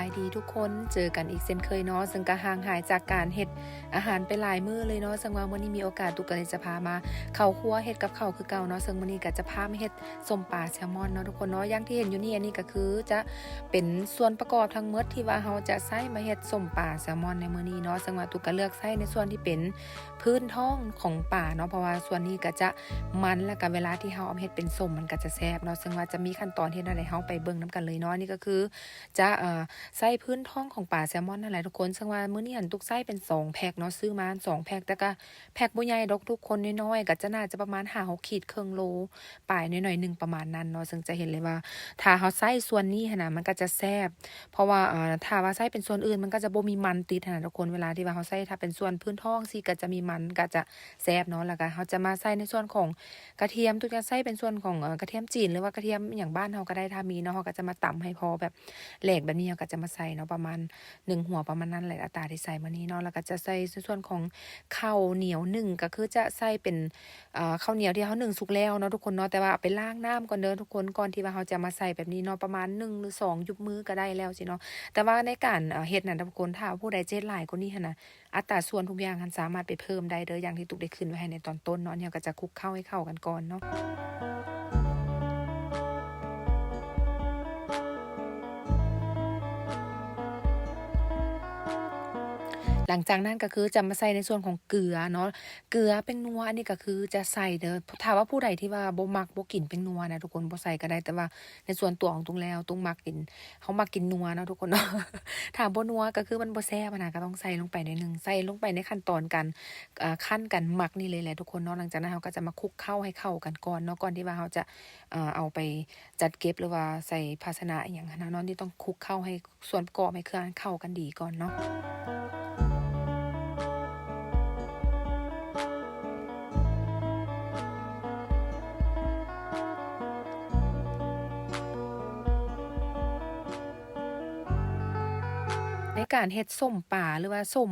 ายดีทุกคนเจอกันอีกเช่นเคยเนาะซึ่งก็ห่างหายจากการเฮ็ดอาหารไปหลายมื้อเลยเนาะซึ่งว่ามื้อนี้มีโอกาสตุกก็เลยจะพามาเข้าครัวเฮ็ดกับข้าวคือเก่าเนาะซึ่งมื้อนี้ก็จะพามาเฮ็ดส้มปลาแซลมอนเนาะทุกคนเนาะอย่างที่เห็นอยู่นี่อันนี้ก็คือจะเป็นส่วนประกอบทั้งหมดที่ว่าเราจะใช้มาเฮ็ดส้มปลาแซลมอนในมื้อนี้เนาะซึ่งว่าตุกก็เลือกใช้ในส่วนที่เป็นพื้นท้องของปลาเนาะเพราะว่าส่วนนี้ก็จะมันแล้วก็เวลาที่เราเอามาเฮ็ดเป็นส้มมันก็จะแซ่บเนาะซึ่งว่าจะมีขั้นตอนเฮ็ดอะไรเฮาไปเบิ่งนํกันเลยเนาะนี่ก็คือจะใส่พื้นท้องของปลาแซลมอนนั่นแหละทุกคนซึ่งว่ามื้อนี้หันตุกใส่เป็น2แพ็คเนาะซื้อมา2แพ็คแต่ก็แพ็คบ่ใหญ่ดอกทุกคนน้อยๆก็จะน่าจะประมาณ5-6ขีดครึ่งโลปลายน้อยๆนึงประมาณนั้นเนาะซึ่งจะเห็นเลยว่าถ้าเฮาใส่ส่วนนี้หั่นน่ะมันก็จะแซ่บเพราะว่าถ้าว่าใส่เป็นส่วนอื่นมันก็จะบ่มีมันติดหั่นน่ะทุกคนเวลาที่ว่าเฮาใส่ถ้าเป็นส่วนพื้นท้องสิก็จะมีมันก็จะแซ่บเนาะแล้วก็เฮาจะมาใส่ในส่วนของกระเทียมตุกจะใส่เป็นส่วนของกระเทียมจีนหรือว่ากระเทียมอย่างบ้านเฮาก็ได้ถ้ามีเนาะเฮาก็จะมาตำให้พอแบบแหลกแบบนี้เฮาก็จะมาใส่เนาะประมาณ1หัวประมาณนั้นแหละอัตราที่ใส่มื้อนี้เนาะแล้วก็จะใส่ส่วนของข้าวเหนียวนึ่งก็คือจะใส่เป็นข้าวเหนียวที่เฮานึ่งสุกแล้วเนาะทุกคนเนาะแต่ว่าเอาไปล้างน้ำก่อนเด้อทุกคนก่อนที่ว่าเฮาจะมาใส่แบบนี้เนาะประมาณ1หรือ2ยุบมือก็ได้แล้วสิเนาะแต่ว่าในการเฮ็ดน่ะทุกคนถ้าผู้ใดเจ็ดหลายกว่านี้หั่นน่ะอัตราส่วนทุกอย่างหันสามารถไปเพิ่มได้เด้ออย่างที่ตุกได้ขึ้นไว้ให้ในตอนต้นเนาะเนี่ยก็จะคลุกเคล้าให้เข้ากันก่อนเนาะ หลังจากนั้นก็คือจะมาใส่ในส่วนของเกลือเนาะเกลือเป็นนัวอันนี้ก็คือจะใส่เด้อถ้าว่าผู้ใดที่ว่าบ่มักบ่กินเป็นนัวนะทุกคนบ่ใส่ก็ได้แต่ว่าในส่วนตัวของตุ้งแล้วตุ้งมักกินเขามักกินนัวเนาะทุกคนเนาะถ้าบ่นัวก็คือมันบ่แซ่บอะนะก็ต้องใส่ลงไปหน่อยหนึ่งใส่ลงไปในขั้นตอนการคั่นกันหมักนี่เลยแหละทุกคนเนาะหลังจากนั้นเราก็จะมาคลุกเคล้าให้เข้ากันก่อนเนาะก่อนที่ว่าเราจะเอาไปจัดเก็บหรือว่าใส่ภาชนะอิหยังหั้นนะเนาะที่ต้องคลุกเคล้าให้ส่วนประกอบให้เครื่องเข้ากันดีก่อนเนาะ ในการเฮ็ดส้มปลาหรือว่าส้ม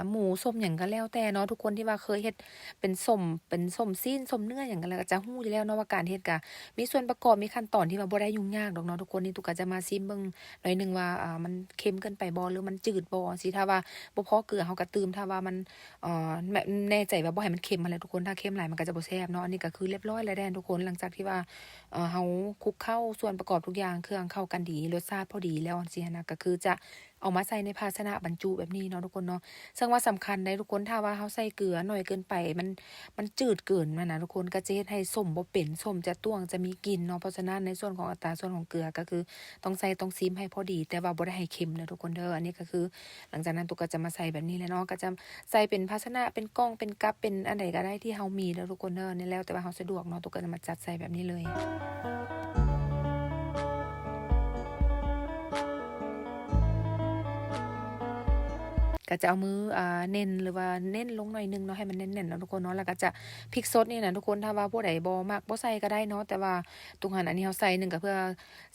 หมูส้มหยังก็แล้วแต่เนาะทุกคนที่ว่าเคยเฮ็ดเป็นส้มซีนส้มเนื้อหยังก็แล้วก็จะรู้อยู่แล้วเนาะว่าการเฮ็ดก็มีส่วนประกอบมีขั้นตอนที่ว่าบ่ได้ยุ่งยากดอกเนาะทุกคนนี่ตุกก็จะมาซิมเบิ่งหน่อยหนึ่งว่ามันเค็มเกินไปบ่หรือมันจืดบ่จั่งซี้ถ้าว่าบ่พอเกลือเราก็เติมถ้าว่ามันแบบแน่ใจว่าบ่ให้มันเค็มหั้นแหละทุกคนถ้าเค็มหลายมันก็จะบ่แซ่บเนาะอันนี้ก็คือเรียบร้อยแล้วเด้ทุกคนหลังจากที่ว่าเราคลุกเคล้าส่วนประกอบทุกอย่างเครื่องเข้ากันดีรสชาติพอดีแล้วจังซี้หั้นนะก็คือจะ เอามาใส่ในภาชนะบรรจุแบบนี้เนาะทุกคนเนาะซึ่งว่าสำคัญได้ทุกคนถ้าว่าเราใส่เกลือน้อยเกินไปมันจืดเกินนั่นน่ะทุกคนก็จะเฮ็ดให้ส้มบ่เป็นส้มจะต้วงจะมีกลิ่นเนาะเพราะฉะนั้นในส่วนของอัตราส่วนของเกลือก็คือต้องซิมให้พอดีแต่ว่าบ่ได้ให้เค็มเด้อทุกคนเด้ออันนี้ก็คือหลังจากนั้นตุกก็จะมาใส่แบบนี้แหละเนาะก็จะใส่เป็นภาชนะเป็นกล้องเป็นกัปเป็นอันใดก็ได้ที่เรามีเด้อทุกคนเด้อนี่แล้วแต่ว่าเราสะดวกเนาะตุกก็จะมาจัดใส่แบบนี้เลย ก็จะเอามือเน้นหรือว่าเน้นลงหน่อยหนึ่งเนาะให้มันแน่นๆเนาะทุกคนเนาะแล้วก็จะพริกสดนี่นะทุกคนถ้าว่าผู้ใดบ่มักบ่ใส่ก็ได้เนาะแต่ว่าตรงหันอันนี้เราใส่หนึ่งก็เพื่อ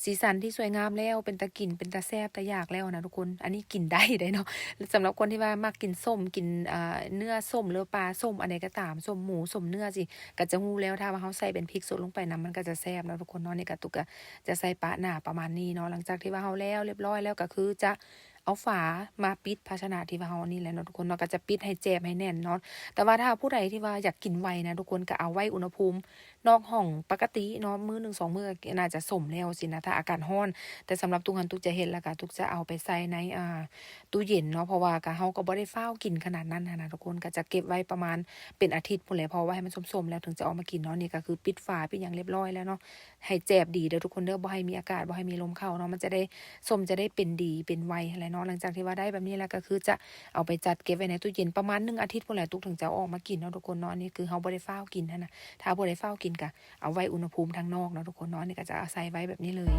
สีสันที่สวยงามแล้วเป็นตากินเป็นตาแซ่บตาอยากแล้วนะทุกคนอันนี้กินได้เนาะสำหรับคนที่ว่ามักกินส้มกินเนื้อส้มหรือปลาส้มอันใดก็ตามส้มหมูส้มเนื้อสิก็จะฮู้แล้วถ้าว่าเราใส่เป็นพริกสดลงไปนำมันก็จะแซ่บเนาะทุกคนเนาะนี่ก็ตุกก็จะใส่ปะหน้าประมาณนี้เนาะหลังจากที่ว่าเราแล้วเรียบร้อยแล้วก็คือจะเอาฝามาปิดภาชนะที่ว่าเรานี่แหละเนาะทุกคนเนาะก็จะปิดให้แจบให้แน่นเนาะแต่ว่าถ้าผู้ใดที่ว่าอยากกินไวนะทุกคนก็เอาไว้อุณหภูมินอกห้องปกติเนาะมื้อ1 2มื้อก็น่าจะสมแล้วสินะถ้าอากาศร้อนแต่สำหรับตุกหั้นตุกจะเฮ็ดแล้วก็ตุกจะเอาไปใส่ในตู้เย็นเนาะเพราะว่าก็เราก็บ่ได้ฟ้าวกินขนาดนั้นหั้นน่ะทุกคนก็จะเก็บไว้ประมาณเป็นอาทิตย์พู้นแหละเพราะว่าให้มันส้มๆแล้วถึงจะเอามากินเนาะนี่ก็คือปิดฝาปิดหยังเรียบร้อยแล้วเนาะให้แจบดีเด้อทุกคนเด้อบ่ให้มีอากาศบ่ให้มีลมเข้าเนาะมันจะได้ส้มจะได้เป็นดีเป็นไวหั้นแหละเนาะหลังจากที่ว่าได้แบบนี้แล้วก็คือจะเอาไปจัดเก็บไว้ในตู้เย็นประมาณ1อาทิตย์พู้นแหละตุกถึงจะเอาออกมากินเนาะทุกคนเนาะอันนี้คือเราบ่ได้ฟ้าวกินหั้นน่ะถ้าบ่ได้ฟ้าวกินก็เอาไว้อุณหภูมิข้างนอกเนาะทุกคนเนาะอันนี้ก็จะเอาใส่ไว้แบบนี้เลย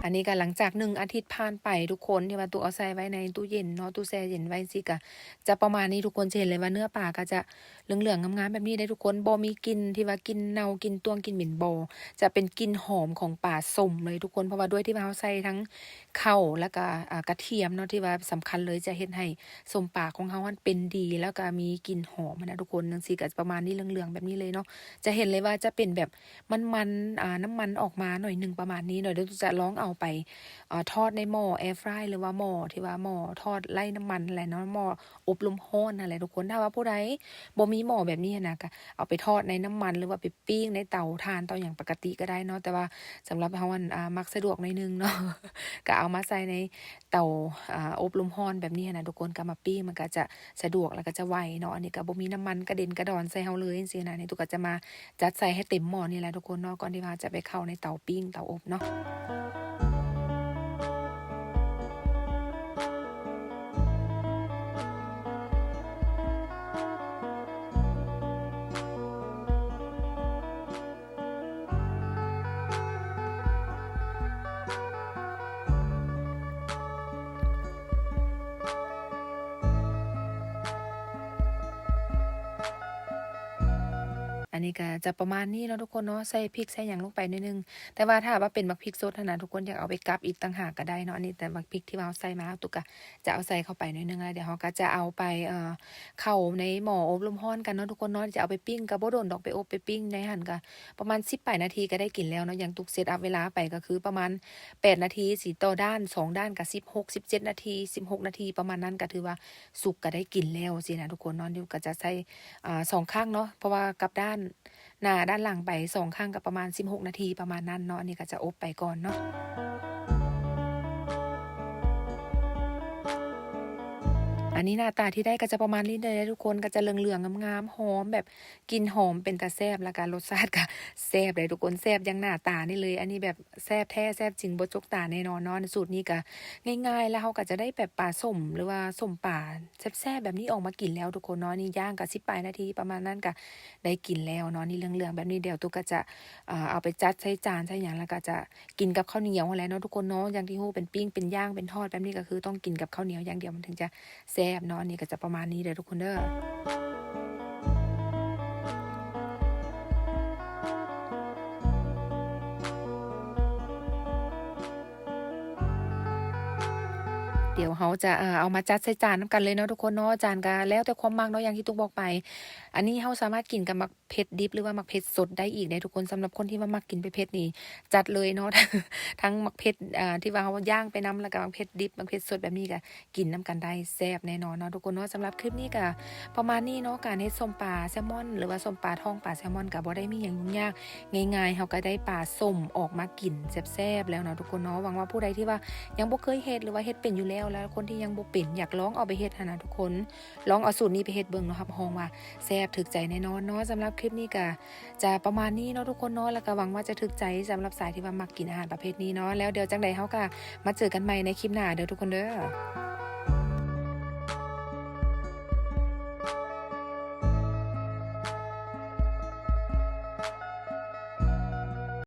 อัน นี้ก็หลังจาก1อาทิตย์ผ่านไปทุกคนที่ว่าตุเอาใส่ไว้ในตู้เย็นเนาะตู้แช่เย็นไว้สิก็จะประมาณนี้ทุกคนจะเห็นเลยว่าเนื้อปลาก็จะเหลืองๆงามๆแบบนี้ได้ทุกคนบ่มีกลิ่นที่ว่ากลิ่นเน่ากลิ่นต้วงกลิ่นเหม็นบ่จะเป็นกลิ่นหอมของปลาส้มเลยทุกคนเพราะว่าด้วยที่ว่าเฮาใส่ทั้งข้าวแล้วก็กระเทียมเนาะที่ว่าสำคัญเลยจะเฮ็ดให้ส้มปลาของเฮามันเป็นดีแล้วก็มีกลิ่นหอมนะทุกคนจังซี่ก็ประมาณนี้เหลืองๆแบบนี้เลยเนาะจะเห็นเลยว่าจะเป็นแบบมันน้ำมันออกมาหน่อยนึงประมาณนี้เดี๋ยวจะลองเอาไปทอดในหม้อแอร์ฟรายหรือว่าหม้อที่ว่าหม้อทอดไล่น้ำมันอะไรเนาะหม้ออบลมร้อนอะไรทุกคนถ้าว่าผู้ใดบ่มีหม้อแบบนี้นะก็เอาไปทอดในน้ำมันหรือว่าไปปิ้งในเตาถ่านเตาอย่างปกติก็ได้เนาะแต่ว่าสำหรับเฮามักสะดวกหน่อยนึงเนาะ ก็เอามาใส่ในเตาอบลมร้อนแบบนี้นะทุกคนก็มาปิ้งมันก็จะสะดวกแล้วก็จะไวเนาะอันนี้ก็บ่มีน้ำมันกระเด็นกระดอนใส่เฮาเลยจังซี่นะนี่ตุกก็จะมาจัดใส่ให้เต็มหม้อนี่แหละทุกคนเนาะก่อนที่ว่าจะไปเข้าในเตาปิ้งเตาอบเนาะ อันนี้ก็จะประมาณนี้เนาะทุกคนเนาะใส่พริกใส่หยังลงไปนิดนึงแต่ว่าถ้าว่าเป็นบักพริกสดนะทุกคนอยากเอาไปกับอีกต่างหากก็ได้เนาะอันนี้แต่บักพริกที่เราใส่มาตุกก็จะเอาใส่เข้าไปนิดนึงแล้วเดี๋ยวเราก็จะเอาไปเข้าในหม้ออบลมร้อนกันเนาะทุกคนเนาะจะเอาไปปิ้งก็บ่โดนดอกไปอบไปปิ้งในหั่นก็ประมาณ18นาทีก็ได้กินแล้วเนาะอย่างตุกเซตอัพเวลาไปก็คือประมาณ8นาทีสิต่อด้าน2ด้านก็16 17นาที16นาทีประมาณนั้นก็ถือว่าสุกก็ได้กินแล้วสินะทุกคนเนาะเดี๋ยวก็จะใส่2ข้างเนาะเพราะว่ากลับด้านหน้าด้านหลังไป2ข้างก็ประมาณ16นาทีประมาณนั้นเนาะอันนี้ก็จะอบไปก่อนเนาะ อันนี้หน้าตาที่ได้ก็จะประมาณนี้เลยนะทุกคนก็จะเหลืองๆงามๆหอมแบบกลิ่นหอมเป็นตาแซ่บแล้วก็รสชาติก็แซ่บเลยทุกคนแซ่บอย่างหน้าตานี่เลยอันนี้แบบแซ่บแท้แซ่บจริงบ่จกตาแน่นอนเนาะสูตรนี้ก็ง่ายๆแล้วเขาก็จะได้แบบปลาส้มหรือว่าส้มป่าแซ่บๆแบบนี้ออกมากินแล้วทุกคนเนาะนี่ย่างก็10ปลายนาทีประมาณนั้นก็ได้กินแล้วเนาะนี่เหลืองๆแบบนี้เดี๋ยวตุ๊กก็จะเอาไปจัดใส่จานใส่หยังแล้วก็จะกินกับข้าวเหนียวนั่นแหละเนาะทุกคนเนาะอย่างที่ฮู้เป็นปิ้งเป็นย่างเป็นทอดแบบนี้ก็คือต้องกินกับข้าวเหนียวอย่างเดียวมันถึงจะแซ่บเนาะอันนี้ก็จะประมาณนี้เด้อทุกคนเด้อ เดี๋ยวเขาจะเอามาจัดใส่จานนำกันเลยเนาะทุกคนเนาะจานก็แล้วแต่ความมักเนาะอย่างที่ตุ๊กบอกไปอันนี้เขาสามารถกินกับมักเผ็ดดิบหรือว่ามักเผ็ดสดได้อีกเด้ทุกคนสำหรับคนที่ว่ามักกินเผ็ดๆนี่จัดเลยเนาะ ทั้งมักเผ็ดที่ว่าเขาย่างไปนำแล้วก็มักเผ็ดดิบมักเผ็ดสดแบบนี้ก็กินนำกันได้แซ่บแน่นอนเนาะทุกคนเนาะสำหรับคลิปนี้ก็ประมาณนี้เนาะการเฮ็ดส้มปลาแซลมอนหรือว่าส้มปลาทองปลาแซลมอนก็บ่ได้มีหยังยุ่งยากง่ายๆเขาก็ได้ปลาส้มออกมากินแซ่บๆแล้วเนาะทุกคนเนาะหวังว่าผู้ใดที่ว่ายังบ่เคยเฮ็ดหรือว่าเฮ็ดเป็นอยู่แล้วคนที่ยังบ่เป็นอยากลองเอาไปเฮ็ดหั้นนะทุกคนลองเอาสูตรนี้ไปเฮ็ดเบิ่งเนาะครับฮ้องว่าแซ่บถึกใจแน่นอนเนาะสำหรับคลิปนี้ก็จะประมาณนี้เนาะทุกคนเนาะแล้วก็หวังว่าจะถึกใจสำหรับสายที่ว่ามักกินอาหารประเภทนี้เนาะแล้วเดี๋ยวจังใดเฮาก็มาเจอกันใหม่ในคลิปหน้าเด้อทุกคนเด้อ